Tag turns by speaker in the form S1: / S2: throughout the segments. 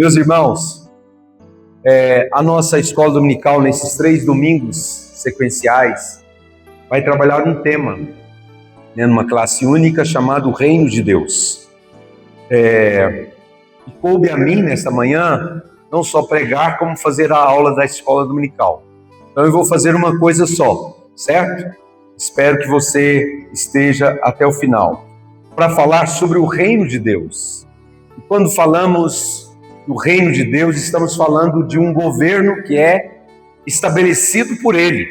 S1: Meus irmãos, a nossa escola dominical, nesses 3 domingos sequenciais, vai trabalhar um tema, numa classe única, chamado Reino de Deus. E coube a mim, nesta manhã, não só pregar, como fazer a aula da escola dominical. Então eu vou fazer uma coisa só, certo? Espero que você esteja até o final, para falar sobre o Reino de Deus. E quando falamos do Reino de Deus, estamos falando de um governo que é estabelecido por Ele.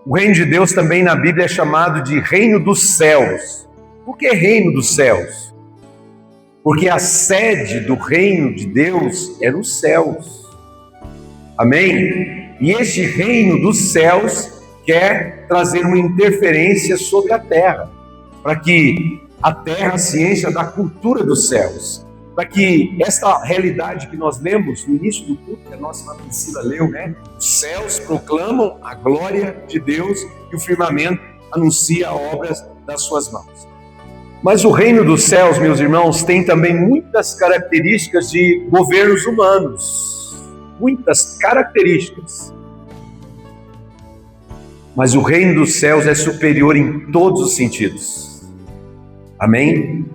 S1: O Reino de Deus também na Bíblia é chamado de Reino dos Céus. Por que Reino dos Céus? Porque a sede do Reino de Deus é nos céus. Amém? E este Reino dos Céus quer trazer uma interferência sobre a terra, para que a terra se encha da cultura dos céus, para que esta realidade que nós lemos no início do culto, que a nossa irmã Priscila leu, os céus proclamam a glória de Deus e o firmamento anuncia obras das suas mãos. Mas o reino dos céus, meus irmãos, tem também muitas características de governos humanos, muitas características. Mas o reino dos céus é superior em todos os sentidos. Amém?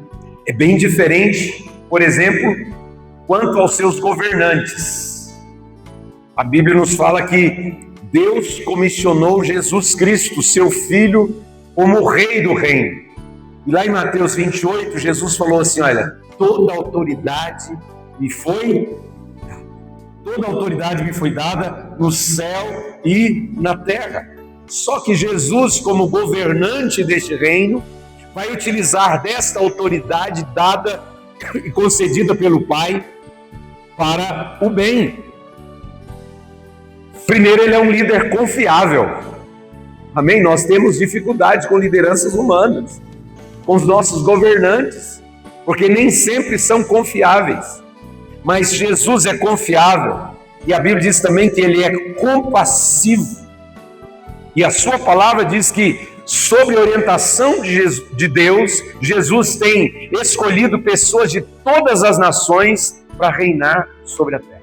S1: É bem diferente, por exemplo, quanto aos seus governantes. A Bíblia nos fala que Deus comissionou Jesus Cristo, seu Filho, como Rei do Reino. E lá em Mateus 28, Jesus falou assim, olha, toda autoridade me foi dada no céu e na terra. Só que Jesus, como governante deste reino, vai utilizar desta autoridade dada e concedida pelo Pai para o bem. Primeiro, ele é um líder confiável. Amém? Nós temos dificuldade com lideranças humanas, com os nossos governantes, porque nem sempre são confiáveis. Mas Jesus é confiável. E a Bíblia diz também que ele é compassivo. E a sua palavra diz que, sob a orientação de Deus, Jesus tem escolhido pessoas de todas as nações para reinar sobre a terra.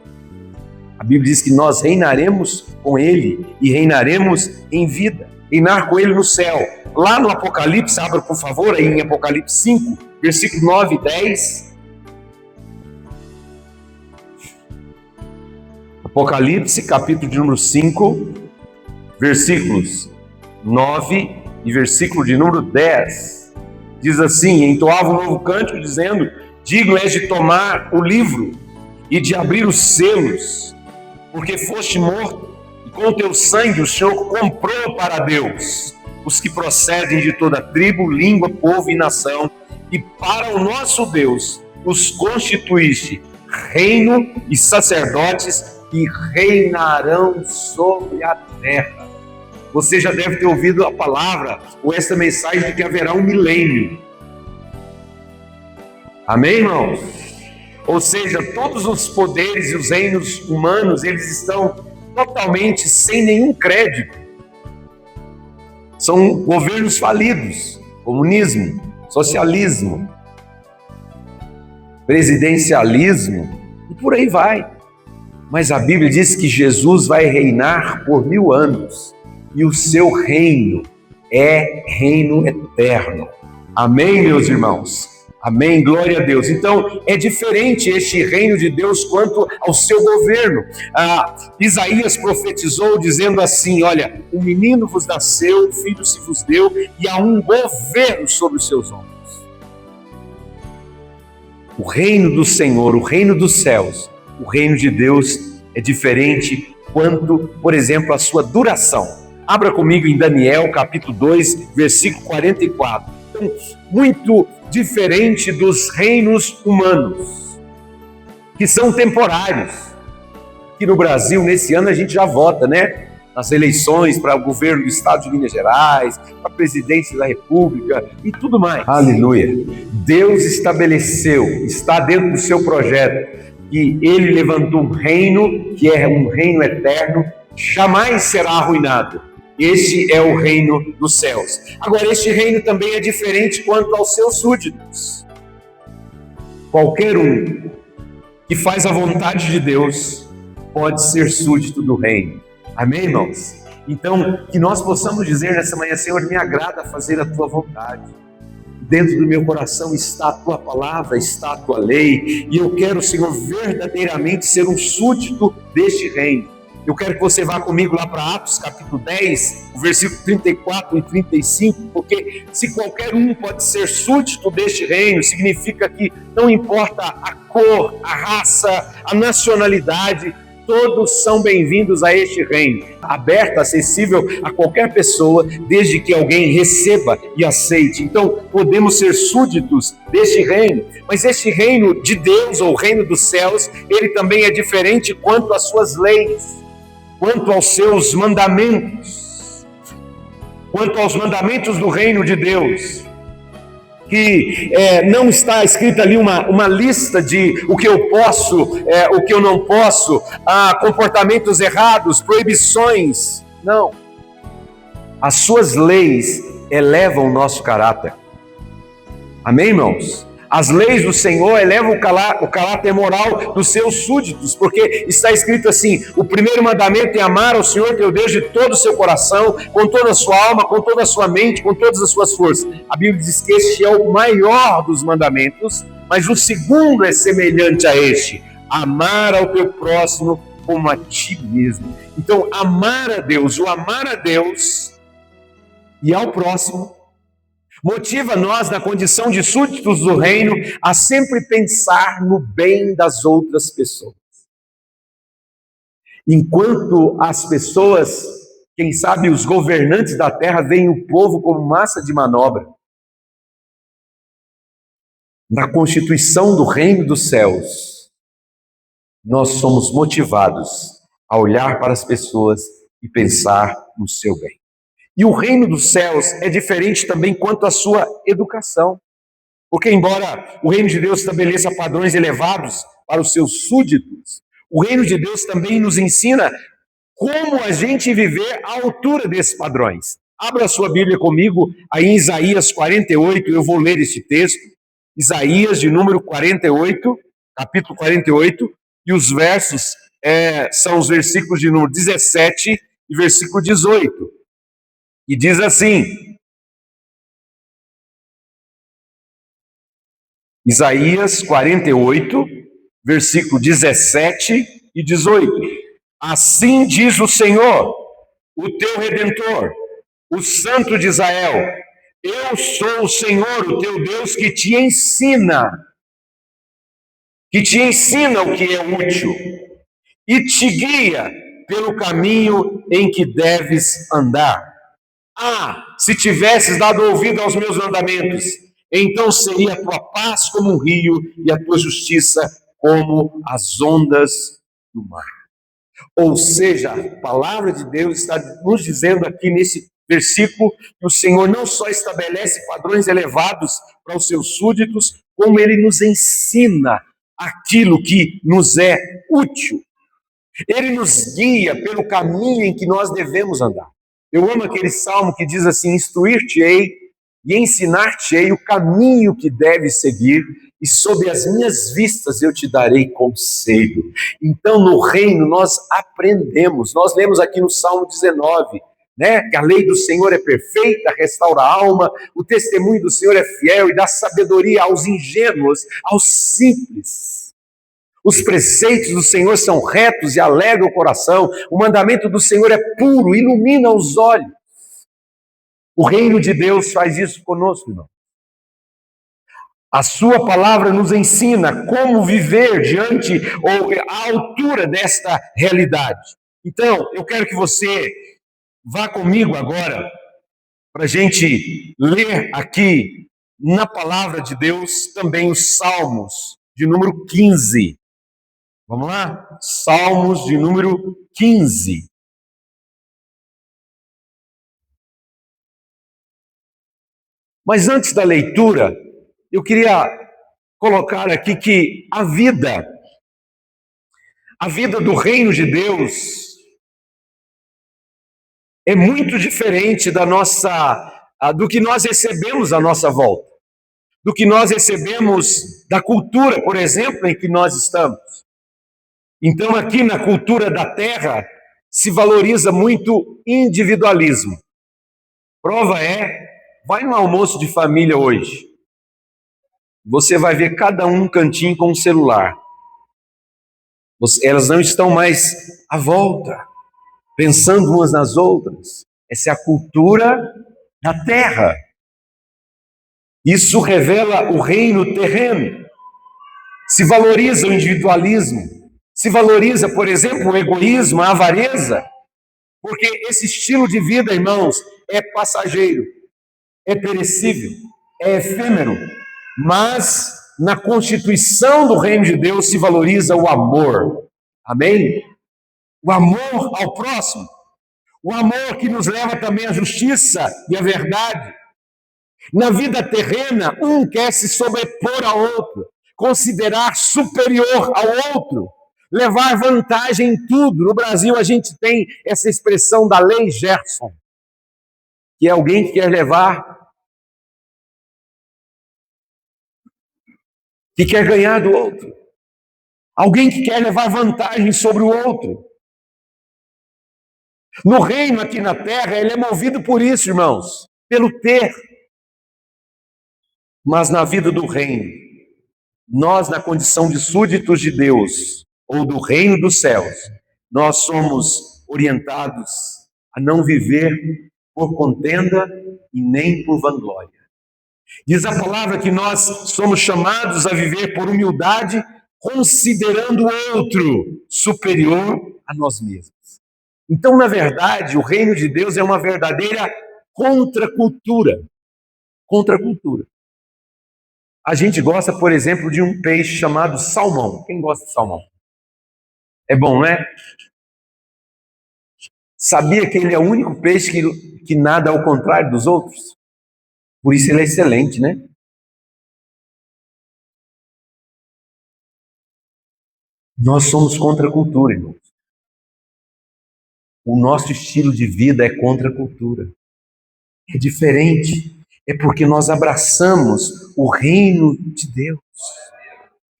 S1: A Bíblia diz que nós reinaremos com Ele e reinaremos em vida, reinar com Ele no céu. Lá no Apocalipse, abra por favor aí em Apocalipse 5, versículo 9 e 10. Apocalipse, capítulo de número 5, versículos 9 e versículo de número 10, diz assim, entoava um novo cântico dizendo, digno és de tomar o livro e de abrir os selos, porque foste morto e com o teu sangue o Senhor comprou para Deus os que procedem de toda tribo, língua, povo e nação, e para o nosso Deus os constituíste reino e sacerdotes que reinarão sobre a terra. Você já deve ter ouvido a palavra ou essa mensagem de que haverá um milênio. Amém, irmãos? Ou seja, todos os poderes e os reinos humanos, eles estão totalmente sem nenhum crédito. São governos falidos, comunismo, socialismo, presidencialismo e por aí vai. Mas a Bíblia diz que Jesus vai reinar por 1000 anos. E o seu reino é reino eterno. Amém, meus irmãos? Amém, glória a Deus. Então, é diferente este reino de Deus quanto ao seu governo. Isaías profetizou dizendo assim, olha, um menino vos nasceu, um filho se vos deu, e há um governo sobre os seus ombros. O reino do Senhor, o reino dos céus, o reino de Deus é diferente quanto, por exemplo, a sua duração. Abra comigo em Daniel, capítulo 2, versículo 44. Então, muito diferente dos reinos humanos, que são temporários. Aqui no Brasil, nesse ano, a gente já vota, nas eleições para o governo do Estado de Minas Gerais, para a presidência da República e tudo mais. Aleluia! Deus estabeleceu, está dentro do seu projeto, que Ele levantou um reino, que é um reino eterno, jamais será arruinado. Este é o reino dos céus. Agora, este reino também é diferente quanto aos seus súditos. Qualquer um que faz a vontade de Deus pode ser súdito do reino. Amém, irmãos? Então, que nós possamos dizer nessa manhã: Senhor, me agrada fazer a tua vontade. Dentro do meu coração está a tua palavra, está a tua lei, e eu quero, Senhor, verdadeiramente ser um súdito deste reino. Eu quero que você vá comigo lá para Atos capítulo 10, o versículo 34 e 35, porque se qualquer um pode ser súdito deste reino, significa que não importa a cor, a raça, a nacionalidade, todos são bem-vindos a este reino, aberto, acessível a qualquer pessoa, desde que alguém receba e aceite. Então, podemos ser súditos deste reino, mas este reino de Deus, ou reino dos céus, ele também é diferente quanto às suas leis, quanto aos seus mandamentos, quanto aos mandamentos do reino de Deus, que não está escrita ali uma lista de o que eu posso, o que eu não posso, comportamentos errados, proibições. Não. As suas leis elevam o nosso caráter. Amém, irmãos? As leis do Senhor elevam o caráter moral dos seus súditos, porque está escrito assim: o primeiro mandamento é amar ao Senhor teu Deus de todo o seu coração, com toda a sua alma, com toda a sua mente, com todas as suas forças. A Bíblia diz que este é o maior dos mandamentos, mas o segundo é semelhante a este: amar ao teu próximo como a ti mesmo. Então, amar a Deus, o amar a Deus e ao próximo, motiva nós, na condição de súditos do reino, a sempre pensar no bem das outras pessoas. Enquanto as pessoas, quem sabe os governantes da terra, veem o povo como massa de manobra, na constituição do reino dos céus, nós somos motivados a olhar para as pessoas e pensar no seu bem. E o reino dos céus é diferente também quanto à sua educação. Porque embora o reino de Deus estabeleça padrões elevados para os seus súditos, o reino de Deus também nos ensina como a gente viver à altura desses padrões. Abra a sua Bíblia comigo aí em Isaías 48, eu vou ler esse texto. Isaías de número 48, capítulo 48, e os versos são os versículos de número 17 e versículo 18. E diz assim, Isaías 48, versículo 17 e 18. Assim diz o Senhor, o teu Redentor, o Santo de Israel: eu sou o Senhor, o teu Deus, que te ensina o que é útil e te guia pelo caminho em que deves andar. Se tivesses dado ouvido aos meus mandamentos, então seria a tua paz como um rio e a tua justiça como as ondas do mar. Ou seja, a palavra de Deus está nos dizendo aqui nesse versículo que o Senhor não só estabelece padrões elevados para os seus súditos, como Ele nos ensina aquilo que nos é útil. Ele nos guia pelo caminho em que nós devemos andar. Eu amo aquele salmo que diz assim: instruir-te-ei e ensinar-te-ei o caminho que deves seguir, e sob as minhas vistas eu te darei conselho. Então, no reino, nós aprendemos. Nós lemos aqui no Salmo 19, que a lei do Senhor é perfeita, restaura a alma, o testemunho do Senhor é fiel e dá sabedoria aos ingênuos, aos simples. Os preceitos do Senhor são retos e alegram o coração. O mandamento do Senhor é puro, ilumina os olhos. O reino de Deus faz isso conosco, irmão. A sua palavra nos ensina como viver diante ou à altura desta realidade. Então, eu quero que você vá comigo agora para a gente ler aqui na palavra de Deus também os Salmos de número 15. Vamos lá? Salmos de número 15. Mas antes da leitura, eu queria colocar aqui que a vida do reino de Deus é muito diferente do que nós recebemos à nossa volta. do que nós recebemos da cultura, por exemplo, em que nós estamos. Então, aqui na cultura da terra, se valoriza muito individualismo. Prova é, vai no almoço de família hoje. Você vai ver cada um cantinho com um celular. Elas não estão mais à volta, pensando umas nas outras. Essa é a cultura da terra. Isso revela o reino terreno. Se valoriza o individualismo, se valoriza, por exemplo, o egoísmo, a avareza, porque esse estilo de vida, irmãos, é passageiro, é perecível, é efêmero, mas na constituição do reino de Deus se valoriza o amor. Amém? O amor ao próximo, o amor que nos leva também à justiça e à verdade. Na vida terrena, um quer se sobrepor ao outro, considerar superior ao outro, levar vantagem em tudo. No Brasil, a gente tem essa expressão da lei Gerson, que é alguém que quer levar, que quer ganhar do outro, alguém que quer levar vantagem sobre o outro. No reino aqui na terra, ele é movido por isso, irmãos, pelo ter. Mas na vida do reino, nós, na condição de súditos de Deus, ou do reino dos céus, nós somos orientados a não viver por contenda e nem por vanglória. Diz a palavra que nós somos chamados a viver por humildade, considerando o outro superior a nós mesmos. Então, na verdade, o reino de Deus é uma verdadeira contracultura. Contracultura. A gente gosta, por exemplo, de um peixe chamado salmão. Quem gosta de salmão? É bom, né? Sabia que ele é o único peixe que nada ao contrário dos outros? Por isso ele é excelente, né? Nós somos contra a cultura, irmãos. O nosso estilo de vida é contra a cultura. É diferente. É porque nós abraçamos o reino de Deus.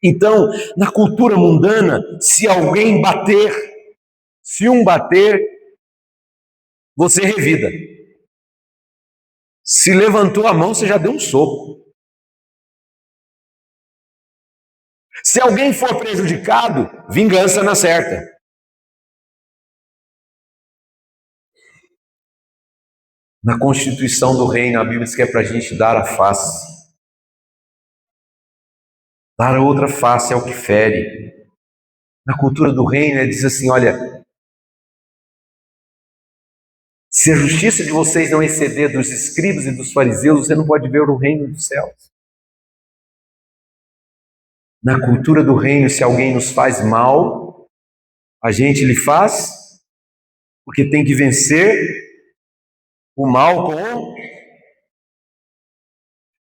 S1: Então, na cultura mundana, se alguém bater, se um bater, você revida. Se levantou a mão, você já deu um soco. Se alguém for prejudicado, vingança na certa. Na constituição do reino, a Bíblia diz que é para a gente dar a face. Dar a outra face é o que fere. Na cultura do reino, ele diz assim, olha, se a justiça de vocês não exceder dos escribas e dos fariseus, você não pode ver o reino dos céus. Na cultura do reino, se alguém nos faz mal, a gente lhe faz, porque tem que vencer o mal com...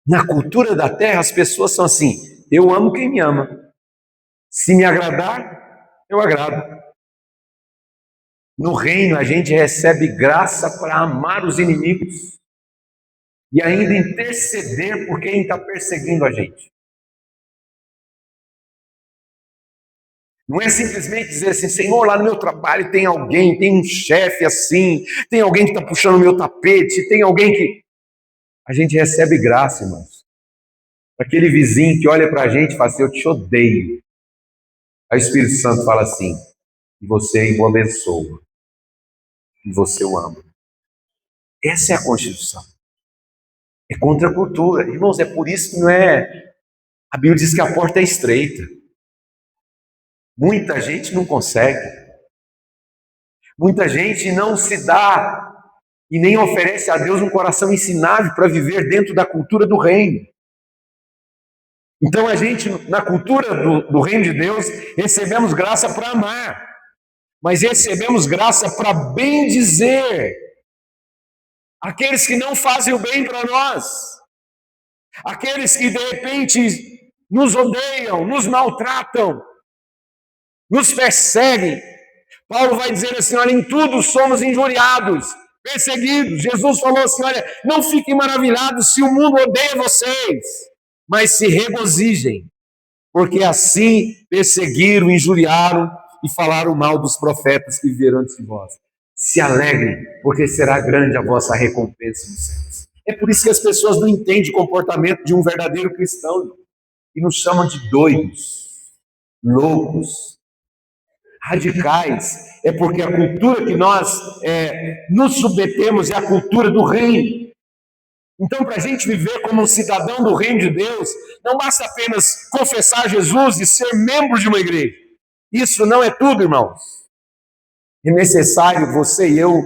S1: Na cultura da terra, as pessoas são assim, eu amo quem me ama. Se me agradar, eu agrado. No reino, a gente recebe graça para amar os inimigos e ainda interceder por quem está perseguindo a gente. Não é simplesmente dizer assim, Senhor, lá no meu trabalho tem alguém, tem um chefe assim, tem alguém que está puxando o meu tapete, tem alguém que... A gente recebe graça, irmãos. Aquele vizinho que olha para a gente e fala assim, eu te odeio. Aí o Espírito Santo fala assim, e você o abençoa, e você o ama. Essa é a Constituição. É contra a cultura. Irmãos, é por isso que não é... A Bíblia diz que a porta é estreita. Muita gente não consegue. Muita gente não se dá e nem oferece a Deus um coração ensinável para viver dentro da cultura do reino. Então a gente, na cultura do reino de Deus, recebemos graça para amar, mas recebemos graça para bendizer aqueles que não fazem o bem para nós, aqueles que de repente nos odeiam, nos maltratam, nos perseguem. Paulo vai dizer assim, olha, em tudo somos injuriados, perseguidos. Jesus falou assim, olha, não fiquem maravilhados se o mundo odeia vocês. mas se regozijem, porque assim perseguiram, injuriaram e falaram mal dos profetas que viveram antes de vós. Se alegrem, porque será grande a vossa recompensa nos céus. É por isso que as pessoas não entendem o comportamento de um verdadeiro cristão e nos chamam de doidos, loucos, radicais. É porque a cultura que nós nos submetemos é a cultura do reino. Então, para a gente viver como um cidadão do reino de Deus, não basta apenas confessar Jesus e ser membro de uma igreja. Isso não é tudo, irmãos. É necessário você e eu,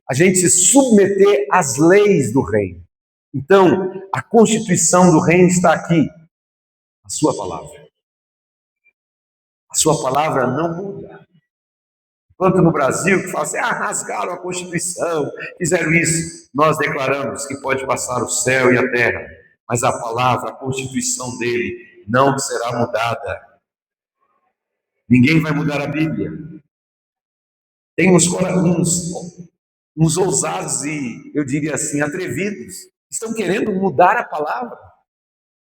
S1: a gente se submeter às leis do reino. Então, a constituição do reino está aqui, a sua palavra. A sua palavra não muda. Enquanto no Brasil, que fala assim, rasgaram a Constituição, fizeram isso. Nós declaramos que pode passar o céu e a terra, mas a palavra, a Constituição dele, não será mudada. Ninguém vai mudar a Bíblia. Tem uns ousados e, eu diria assim, atrevidos, estão querendo mudar a palavra.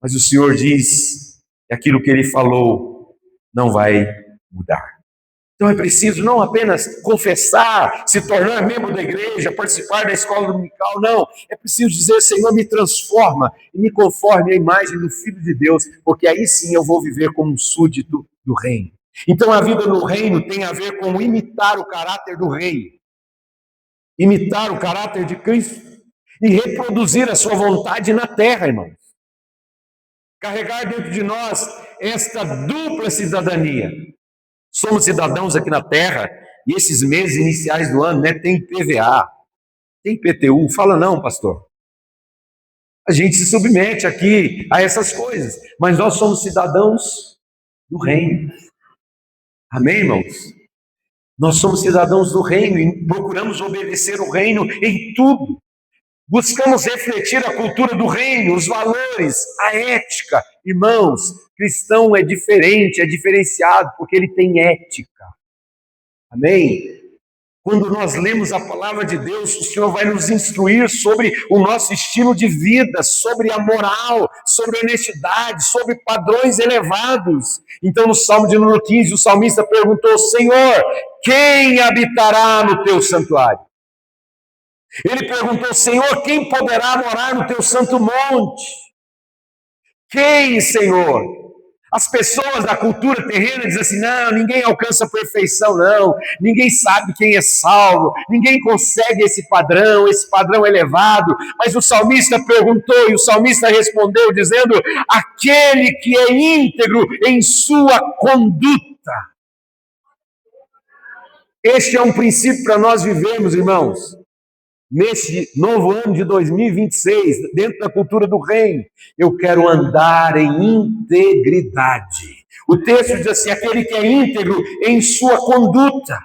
S1: Mas o Senhor diz que aquilo que Ele falou não vai mudar. Então é preciso não apenas confessar, se tornar membro da igreja, participar da escola dominical, não. É preciso dizer, Senhor, me transforma e me conforme à imagem do Filho de Deus, porque aí sim eu vou viver como um súdito do reino. Então a vida no reino tem a ver com imitar o caráter do rei, imitar o caráter de Cristo e reproduzir a sua vontade na terra, irmãos. Carregar dentro de nós esta dupla cidadania. Somos cidadãos aqui na terra, e esses meses iniciais do ano, tem PVA, tem PTU, fala não, pastor. A gente se submete aqui a essas coisas, mas nós somos cidadãos do reino. Amém, irmãos? Nós somos cidadãos do reino e procuramos obedecer o reino em tudo. Buscamos refletir a cultura do reino, os valores, a ética. Irmãos, cristão é diferente, é diferenciado, porque ele tem ética. Amém? Quando nós lemos a palavra de Deus, o Senhor vai nos instruir sobre o nosso estilo de vida, sobre a moral, sobre a honestidade, sobre padrões elevados. Então, no Salmo de número 15, o salmista perguntou, Senhor, quem habitará no teu santuário? Ele perguntou, Senhor, quem poderá morar no teu santo monte? Quem, Senhor? As pessoas da cultura terrena dizem assim, não, ninguém alcança a perfeição, não. Ninguém sabe quem é salvo, ninguém consegue esse padrão elevado. Mas o salmista perguntou e o salmista respondeu dizendo, aquele que é íntegro em sua conduta. Este é um princípio para nós vivermos, irmãos. Neste novo ano de 2026, dentro da cultura do reino, eu quero andar em integridade. O texto diz assim, aquele que é íntegro em sua conduta.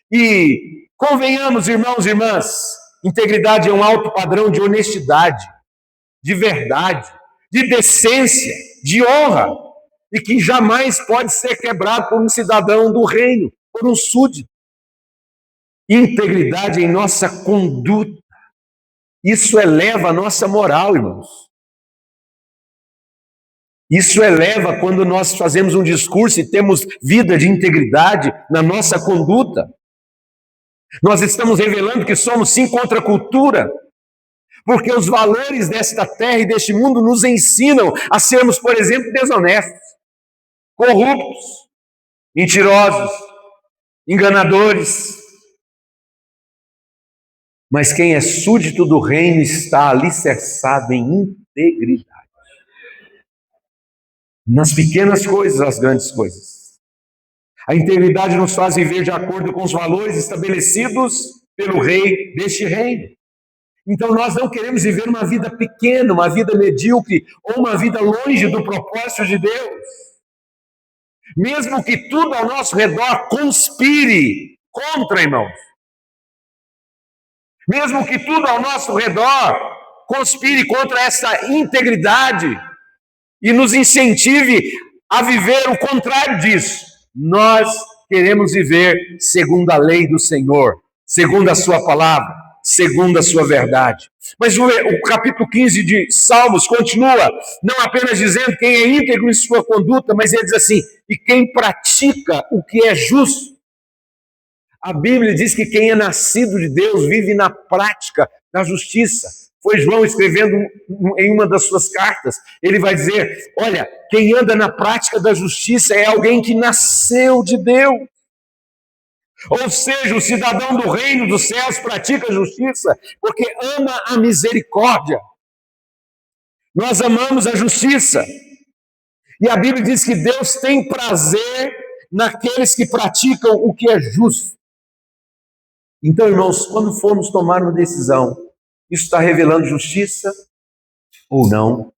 S1: E convenhamos, irmãos e irmãs, integridade é um alto padrão de honestidade, de verdade, de decência, de honra, e que jamais pode ser quebrado por um cidadão do reino, por um súdito. Integridade em nossa conduta. Isso eleva a nossa moral, irmãos. Isso eleva quando nós fazemos um discurso e temos vida de integridade na nossa conduta. Nós estamos revelando que somos sim contra a cultura, porque os valores desta terra e deste mundo nos ensinam a sermos, por exemplo, desonestos, corruptos, mentirosos, enganadores. Mas quem é súdito do reino está alicerçado em integridade. Nas pequenas coisas, as grandes coisas. A integridade nos faz viver de acordo com os valores estabelecidos pelo rei deste reino. Então nós não queremos viver uma vida pequena, uma vida medíocre, ou uma vida longe do propósito de Deus. Mesmo que tudo ao nosso redor conspire contra, irmãos. Mesmo que tudo ao nosso redor conspire contra essa integridade e nos incentive a viver o contrário disso, nós queremos viver segundo a lei do Senhor, segundo a sua palavra, segundo a sua verdade. Mas o capítulo 15 de Salmos continua, não apenas dizendo quem é íntegro em sua conduta, mas ele diz assim, e quem pratica o que é justo. A Bíblia diz que quem é nascido de Deus vive na prática da justiça. Foi João escrevendo em uma das suas cartas, ele vai dizer, olha, quem anda na prática da justiça é alguém que nasceu de Deus. Ou seja, o cidadão do reino dos céus pratica a justiça porque ama a misericórdia. Nós amamos a justiça. E a Bíblia diz que Deus tem prazer naqueles que praticam o que é justo. Então, irmãos, quando formos tomar uma decisão, isso está revelando justiça ou não?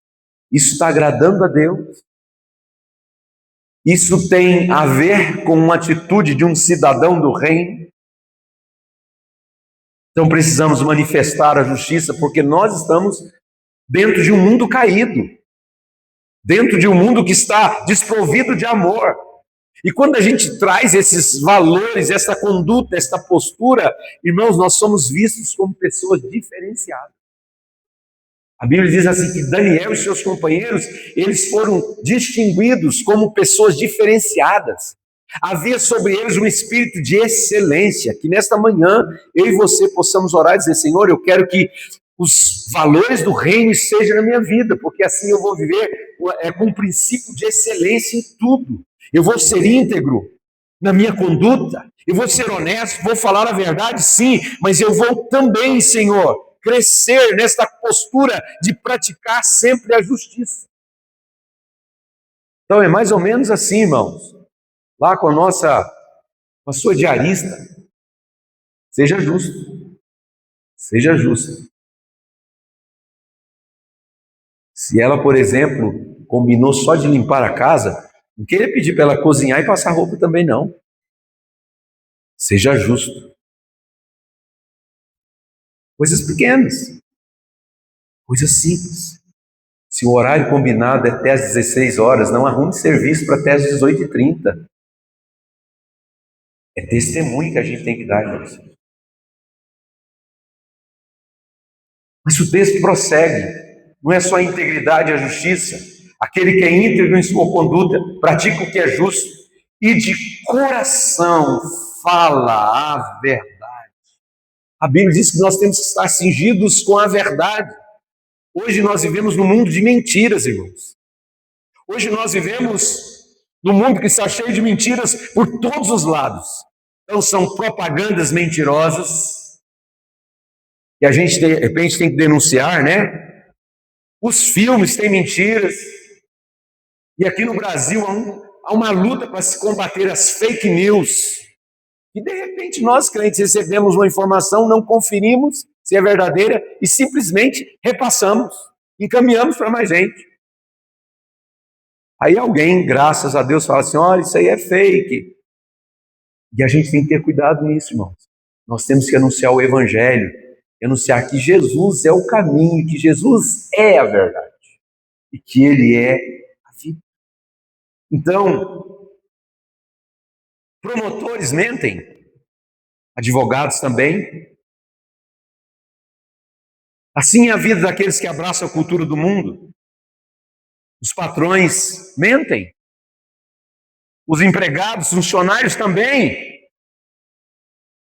S1: Isso está agradando a Deus? Isso tem a ver com uma atitude de um cidadão do reino? Então precisamos manifestar a justiça, porque nós estamos dentro de um mundo caído, dentro de um mundo que está desprovido de amor. E quando a gente traz esses valores, essa conduta, essa postura, irmãos, nós somos vistos como pessoas diferenciadas. A Bíblia diz assim que Daniel e seus companheiros, eles foram distinguidos como pessoas diferenciadas. Havia sobre eles um espírito de excelência, que nesta manhã eu e você possamos orar e dizer, Senhor, eu quero que os valores do reino estejam na minha vida, porque assim eu vou viver com um princípio de excelência em tudo. Eu vou ser íntegro na minha conduta, eu vou ser honesto, vou falar a verdade, sim, mas eu vou também, Senhor, crescer nesta postura de praticar sempre a justiça. Então é mais ou menos assim, irmãos, lá com a sua diarista, seja justo, seja justo. Se ela, por exemplo, combinou só de limpar a casa, não queria pedir para ela cozinhar e passar roupa também, não. Seja justo. Coisas pequenas, coisas simples. Se o horário combinado é até às 16 horas, não arrume serviço para até às 18h30. É testemunho que a gente tem que dar, irmãos. Mas o texto prossegue. Não é só a integridade e a justiça. Aquele que é íntegro em sua conduta, pratica o que é justo e de coração fala a verdade. A Bíblia diz que nós temos que estar cingidos com a verdade. Hoje nós vivemos num mundo de mentiras, irmãos. Hoje nós vivemos num mundo que está cheio de mentiras por todos os lados. Então são propagandas mentirosas que a gente de repente tem que denunciar, né? Os filmes têm mentiras. E aqui no Brasil há uma luta para se combater as fake news. E de repente nós, crentes, recebemos uma informação, não conferimos se é verdadeira e simplesmente repassamos, encaminhamos para mais gente. Aí alguém, graças a Deus, fala assim, olha, isso aí é fake. E a gente tem que ter cuidado nisso, irmãos. Nós temos que anunciar o Evangelho, anunciar que Jesus é o caminho, que Jesus é a verdade e que Ele é a vida. Então, promotores mentem, advogados também. Assim é a vida daqueles que abraçam a cultura do mundo. Os patrões mentem. Os empregados, funcionários também.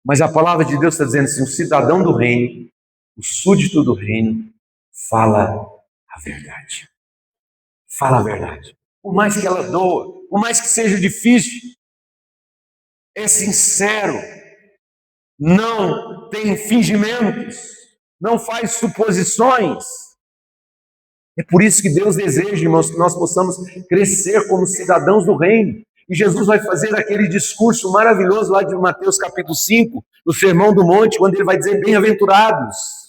S1: Mas a palavra de Deus está dizendo assim, o cidadão do reino, o súdito do reino, fala a verdade. Fala a verdade. Por mais que ela doa, por mais que seja difícil, é sincero, não tem fingimentos, não faz suposições. É por isso que Deus deseja, irmãos, que nós possamos crescer como cidadãos do reino. E Jesus vai fazer aquele discurso maravilhoso lá de Mateus capítulo 5, no Sermão do Monte, quando ele vai dizer, bem-aventurados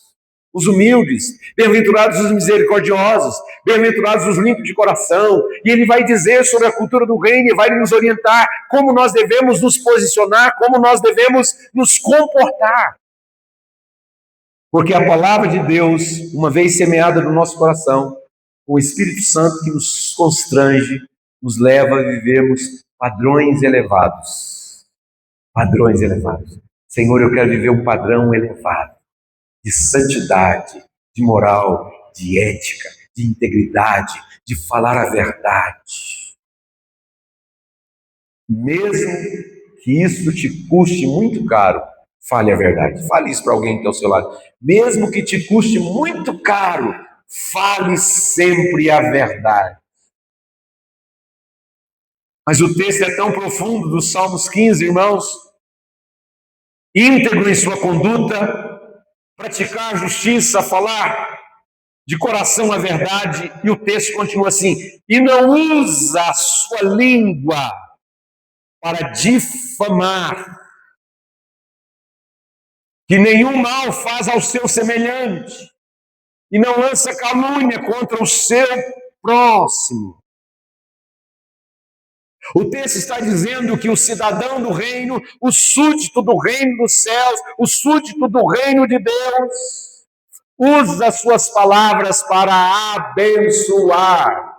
S1: os humildes, bem-aventurados os misericordiosos, bem-aventurados os limpos de coração. E ele vai dizer sobre a cultura do reino e vai nos orientar como nós devemos nos posicionar, como nós devemos nos comportar. Porque a palavra de Deus, uma vez semeada no nosso coração, o Espírito Santo que nos constrange, nos leva a vivermos padrões elevados. Padrões elevados. Senhor, eu quero viver um padrão elevado. de santidade, de moral, de ética, de integridade, de falar a verdade. Mesmo que isso te custe muito caro, fale a verdade. Fale isso para alguém que está ao seu lado. Mesmo que te custe muito caro, fale sempre a verdade. Mas o texto é tão profundo dos Salmos 15, irmãos. Íntegro em sua conduta, praticar a justiça, falar de coração a verdade. E o texto continua assim: e não usa a sua língua para difamar, que nenhum mal faz ao seu semelhante, e não lança calúnia contra o seu próximo. O texto está dizendo que o cidadão do reino, o súdito do reino dos céus, o súdito do reino de Deus, usa suas palavras para abençoar.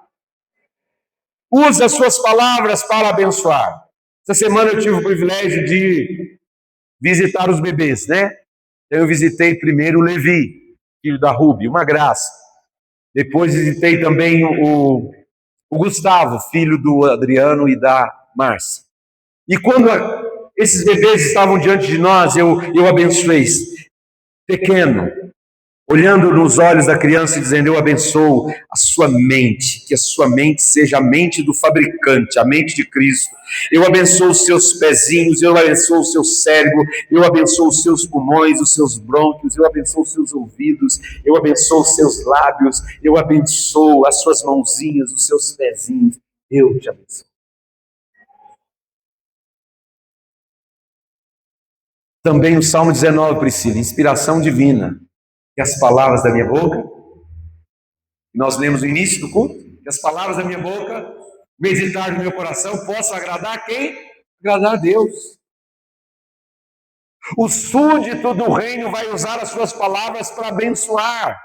S1: Usa suas palavras para abençoar. Essa semana eu tive o privilégio de visitar os bebês, né? Eu visitei primeiro o Levi, filho da Ruby, uma graça. Depois visitei também o Gustavo, filho do Adriano e da Márcia. E quando esses bebês estavam diante de nós, eu abençoei. Pequeno, olhando nos olhos da criança e dizendo: eu abençoo a sua mente, que a sua mente seja a mente do fabricante, a mente de Cristo. Eu abençoo os seus pezinhos, eu abençoo o seu cérebro, eu abençoo os seus pulmões, os seus brônquios, eu abençoo os seus ouvidos, eu abençoo os seus lábios, eu abençoo as suas mãozinhas, os seus pezinhos, eu te abençoo. Também o Salmo 19, Priscila, inspiração divina. Que as palavras da minha boca, nós lemos no início do culto, que as palavras da minha boca, meditar no meu coração, possam agradar quem? Agradar a Deus. O súdito do reino vai usar as suas palavras para abençoar,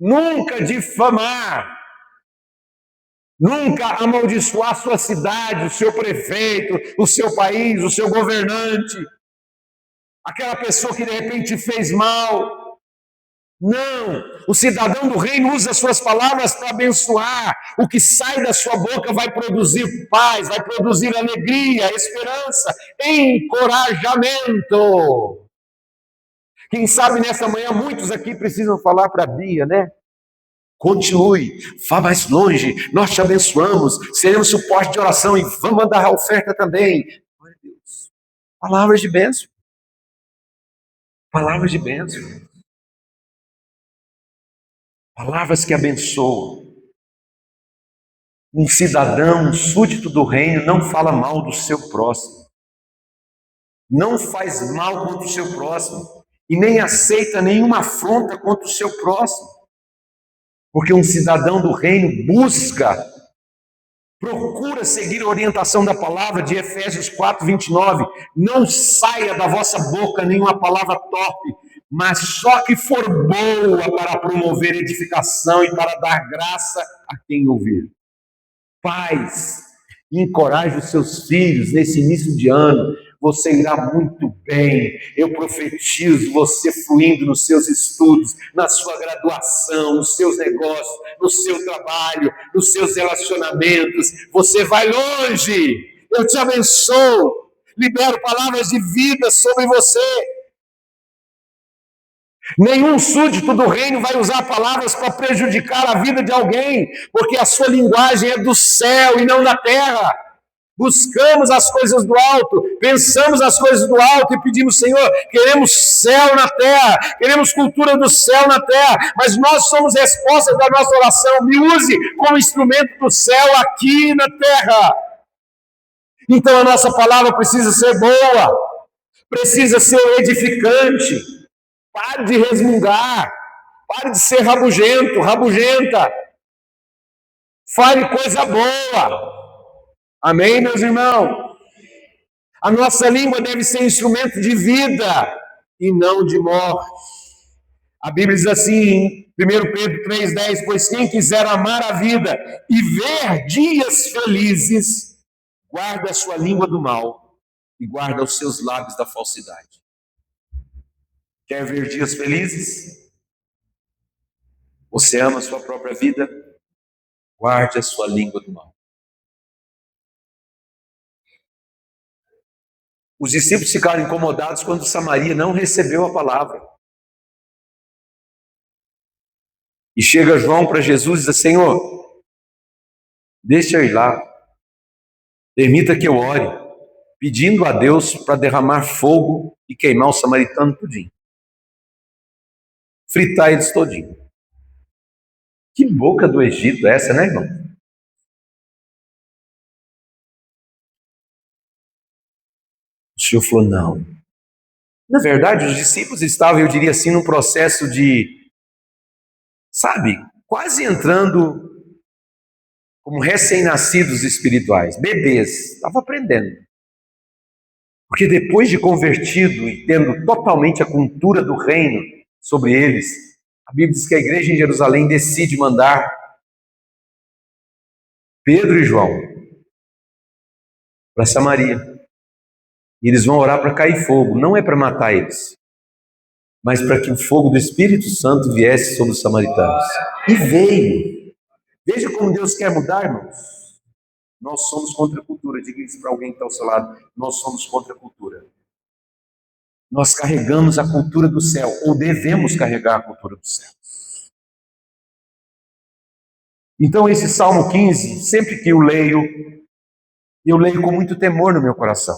S1: nunca difamar, nunca amaldiçoar a sua cidade, o seu prefeito, o seu país, o seu governante, aquela pessoa que de repente fez mal. Não, o cidadão do reino usa suas palavras para abençoar. O que sai da sua boca vai produzir paz, vai produzir alegria, esperança, encorajamento. Quem sabe nessa manhã muitos aqui precisam falar para a Bia, né? Continue, vá mais longe, nós te abençoamos, seremos suporte de oração e vamos mandar a oferta também. Meu Deus, palavras de bênção. Palavras de bênção. Palavras que abençoam. Um cidadão, um súdito do reino, não fala mal do seu próximo. Não faz mal contra o seu próximo. E nem aceita nenhuma afronta contra o seu próximo. Porque um cidadão do reino procura seguir a orientação da palavra de Efésios 4, 29. Não saia da vossa boca nenhuma palavra torpe, mas só que for boa para promover edificação e para dar graça a quem ouvir. Pais, encoraje os seus filhos nesse início de ano. Você irá muito bem. Eu profetizo você fluindo nos seus estudos, na sua graduação, nos seus negócios, no seu trabalho, nos seus relacionamentos. Você vai longe. Eu te abençoo. Libero palavras de vida sobre você. Nenhum súdito do reino vai usar palavras para prejudicar a vida de alguém, porque a sua linguagem é do céu e não da terra. Buscamos as coisas do alto, pensamos as coisas do alto e pedimos: Senhor, queremos céu na terra, queremos cultura do céu na terra, mas nós somos respostas da nossa oração. Me use como instrumento do céu aqui na terra. Então a nossa palavra precisa ser boa, precisa ser edificante. Pare de resmungar, pare de ser rabugento, rabugenta. Fale coisa boa. Amém, meus irmãos? A nossa língua deve ser instrumento de vida e não de morte. A Bíblia diz assim, em 1 Pedro 3,10, pois quem quiser amar a vida e ver dias felizes, guarda a sua língua do mal e guarda os seus lábios da falsidade. Quer ver dias felizes? Você ama a sua própria vida? Guarde a sua língua do mal. Os discípulos ficaram incomodados quando Samaria não recebeu a palavra. E chega João para Jesus e diz: Senhor, deixa eu ir lá, permita que eu ore, pedindo a Deus para derramar fogo e queimar o samaritano tudinho. Fritar eles todinho. Que boca do Egito é essa, né, irmão? O Senhor falou: não. Na verdade, os discípulos estavam, eu diria assim, num processo de, sabe, quase entrando como recém-nascidos espirituais, bebês, estavam aprendendo. Porque depois de convertido e tendo totalmente a cultura do reino sobre eles, a Bíblia diz que a igreja em Jerusalém decide mandar Pedro e João para Samaria. E eles vão orar para cair fogo, não é para matar eles, mas para que o fogo do Espírito Santo viesse sobre os samaritanos. E veio. Veja como Deus quer mudar, irmãos. Nós somos contra a cultura. Diga isso para alguém que está ao seu lado. Nós somos contra a cultura. Nós carregamos a cultura do céu, ou devemos carregar a cultura do céu. Então, esse Salmo 15, sempre que eu leio com muito temor no meu coração,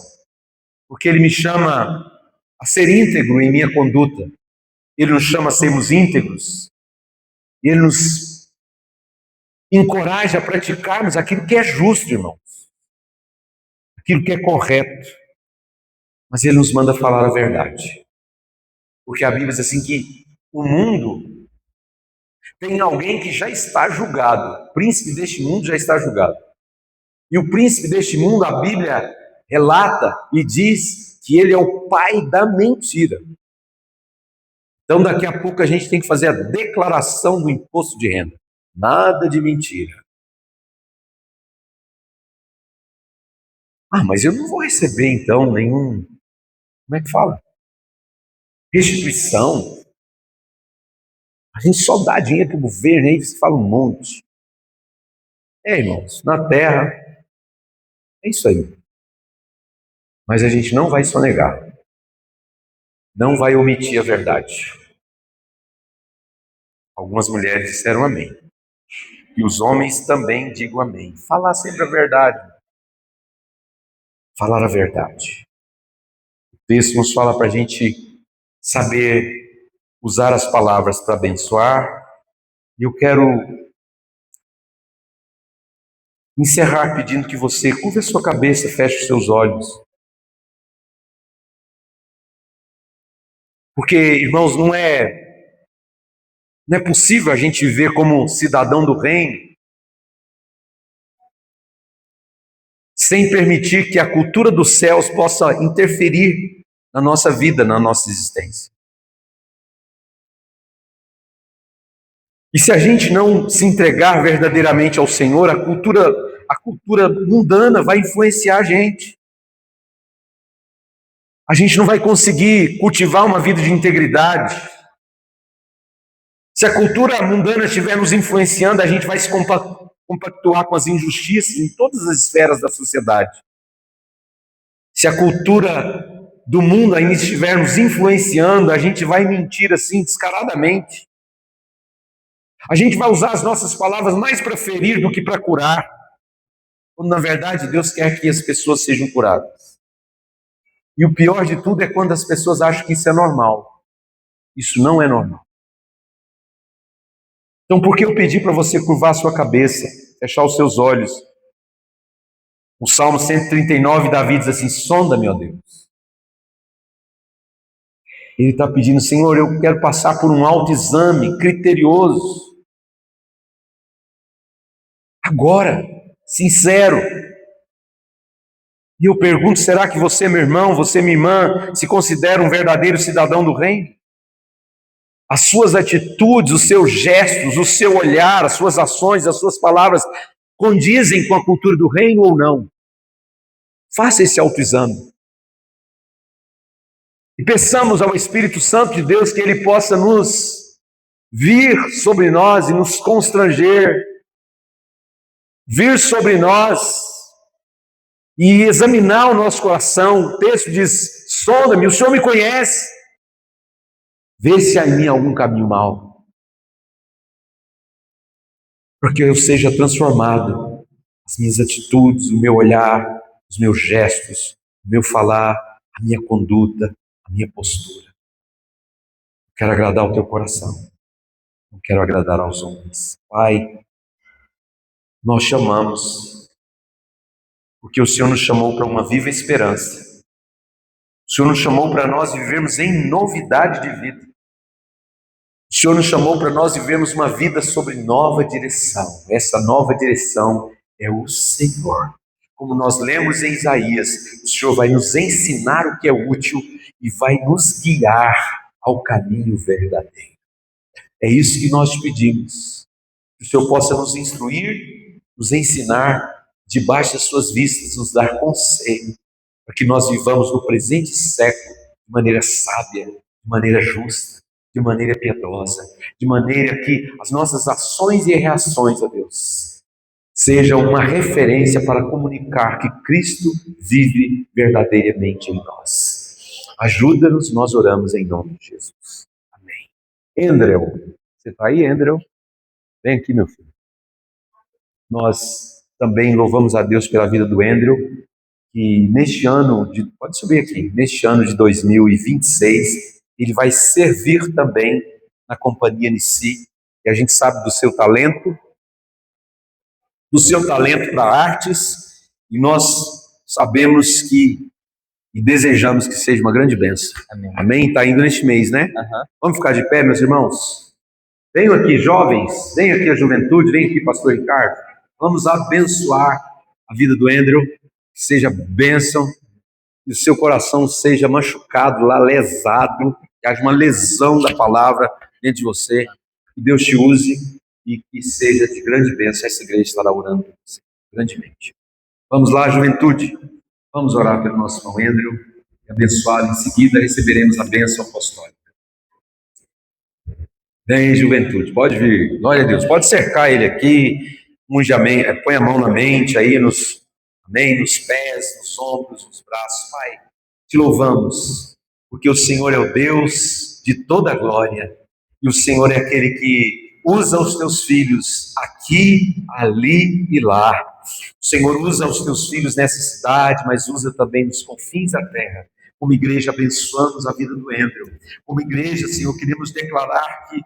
S1: porque ele me chama a ser íntegro em minha conduta, ele nos chama a sermos íntegros, e ele nos encoraja a praticarmos aquilo que é justo, irmãos, aquilo que é correto, mas ele nos manda falar a verdade, porque a Bíblia diz assim que o mundo tem alguém que já está julgado, o príncipe deste mundo já está julgado. E o príncipe deste mundo, a Bíblia relata e diz que ele é o pai da mentira. Então daqui a pouco a gente tem que fazer a declaração do imposto de renda. Nada de mentira. Ah, mas eu não vou receber então nenhum, como é que fala? Restituição. A gente só dá dinheiro para o governo, aí você fala um monte. Irmãos, na terra, é isso aí. Mas a gente não vai sonegar. Não vai omitir a verdade. Algumas mulheres disseram amém. E os homens também digam amém. Falar sempre a verdade. Falar a verdade. O texto nos fala para a gente saber usar as palavras para abençoar. E eu quero encerrar pedindo que você curva a sua cabeça, feche os seus olhos. Porque, irmãos, não é possível a gente viver como cidadão do reino sem permitir que a cultura dos céus possa interferir na nossa vida, na nossa existência. E se a gente não se entregar verdadeiramente ao Senhor, a cultura mundana vai influenciar a gente. A gente não vai conseguir cultivar uma vida de integridade. Se a cultura mundana estiver nos influenciando, a gente vai se compactuar com as injustiças em todas as esferas da sociedade. Se a cultura do mundo ainda estiver nos influenciando, a gente vai mentir assim descaradamente. A gente vai usar as nossas palavras mais para ferir do que para curar. Quando na verdade Deus quer que as pessoas sejam curadas. E o pior de tudo é quando as pessoas acham que isso é normal. Isso não é normal. Então, por que eu pedi para você curvar a sua cabeça, fechar os seus olhos? O Salmo 139, Davi diz assim: sonda-me, ó Deus. Ele está pedindo: Senhor, eu quero passar por um autoexame criterioso. Agora, sincero. E eu pergunto: será que você, meu irmão, você, minha irmã, se considera um verdadeiro cidadão do reino? As suas atitudes, os seus gestos, o seu olhar, as suas ações, as suas palavras condizem com a cultura do reino ou não? Faça esse autoexame. E peçamos ao Espírito Santo de Deus que Ele possa nos vir sobre nós e nos constranger, vir sobre nós e examinar o nosso coração. O texto diz: sonda-me, o Senhor me conhece, vê se há em mim algum caminho mau, porque eu seja transformado, as minhas atitudes, o meu olhar, os meus gestos, o meu falar, a minha conduta, a minha postura. Eu quero agradar o teu coração, não quero agradar aos homens. Pai, nós chamamos, porque o Senhor nos chamou para uma viva esperança. O Senhor nos chamou para nós vivermos em novidade de vida. O Senhor nos chamou para nós vivermos uma vida sobre nova direção. Essa nova direção é o Senhor. Como nós lemos em Isaías, o Senhor vai nos ensinar o que é útil e vai nos guiar ao caminho verdadeiro. É isso que nós te pedimos. Que o Senhor possa nos instruir, nos ensinar, debaixo das suas vistas, nos dar conselho, para que nós vivamos no presente século de maneira sábia, de maneira justa, de maneira piedosa, de maneira que as nossas ações e reações, ó Deus, sejam uma referência para comunicar que Cristo vive verdadeiramente em nós. Ajuda-nos, nós oramos em nome de Jesus. Amém. Andrew, você está aí, Andrew? Vem aqui, meu filho. Nós também louvamos a Deus pela vida do Andrew, que neste ano, pode subir aqui, neste ano de 2026, ele vai servir também na companhia Nissi, e a gente sabe do seu talento para artes, e nós sabemos que e desejamos que seja uma grande bênção. Amém? Está indo neste mês, né? Uhum. Vamos ficar de pé, meus irmãos? Venham aqui, jovens, venham aqui a juventude, venham aqui, pastor Ricardo. Vamos abençoar a vida do Andrew, que seja bênção, que o seu coração seja machucado, lá lesado, que haja uma lesão da palavra dentro de você, que Deus te use e que seja de grande bênção. Essa igreja estará orando por você, grandemente. Vamos lá, juventude, vamos orar pelo nosso irmão Andrew e abençoá-lo. Em seguida receberemos a bênção apostólica. Vem, juventude, pode vir, glória a Deus, pode cercar ele aqui, põe a mão na mente, aí nos pés, nos ombros, nos braços. Pai, te louvamos, porque o Senhor é o Deus de toda a glória, e o Senhor é aquele que usa os teus filhos aqui, ali e lá. O Senhor usa os teus filhos nessa cidade, mas usa também nos confins da terra. Como igreja, abençoamos a vida do Andrew. Como igreja, Senhor, queremos declarar que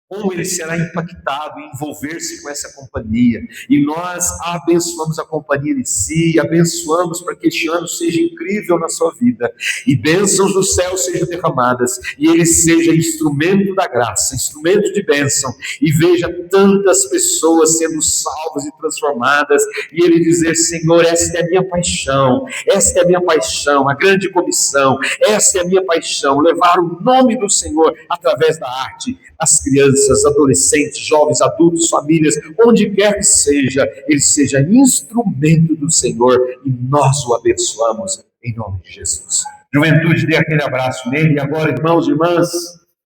S1: como ele será impactado em envolver-se com essa companhia. E nós abençoamos a companhia em si, abençoamos para que este ano seja incrível na sua vida. E bênçãos do céu sejam derramadas, e ele seja instrumento da graça, instrumento de bênção, e veja tantas pessoas sendo salvas e transformadas, e ele dizer: Senhor, esta é a minha paixão, esta é a minha paixão, a grande comissão, esta é a minha paixão, levar o nome do Senhor através da arte, as crianças, adolescentes, jovens, adultos, famílias, onde quer que seja, ele seja instrumento do Senhor, e nós o abençoamos em nome de Jesus. Juventude, dê aquele abraço nele. E agora, irmãos e irmãs,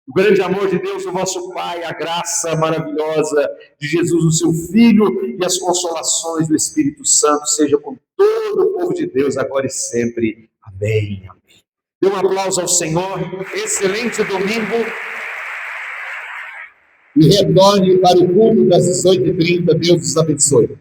S1: o grande amor de Deus, o vosso Pai, a graça maravilhosa de Jesus, o seu Filho, e as consolações do Espírito Santo seja com todo o povo de Deus, agora e sempre. Amém. Amém. Dê um aplauso ao Senhor. Excelente domingo. E retorne para o culto das 18h30. Deus os abençoe.